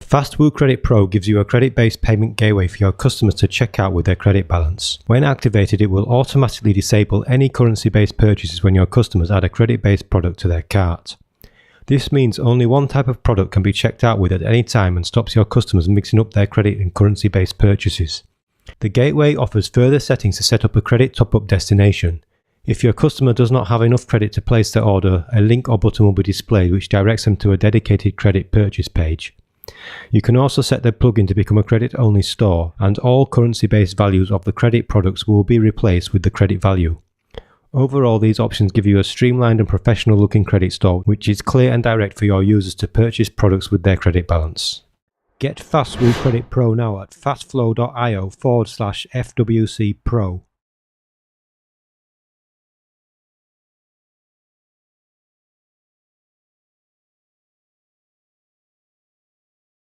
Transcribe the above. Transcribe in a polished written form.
Fastwoo Credit Pro gives you a credit-based payment gateway for your customers to check out with their credit balance. When activated, it will automatically disable any currency-based purchases when your customers add a credit-based product to their cart. This means only one type of product can be checked out with at any time and stops your customers mixing up their credit and currency-based purchases. The gateway offers further settings to set up a credit top-up destination. If your customer does not have enough credit to place their order, a link or button will be displayed which directs them to a dedicated credit purchase page. You can also set the plugin to become a credit-only store, and all currency-based values of the credit products will be replaced with the credit value. Overall, these options give you a streamlined and professional-looking credit store which is clear and direct for your users to purchase products with their credit balance. Get Fastwoo Credit Pro now at fastflow.io/FWC Pro.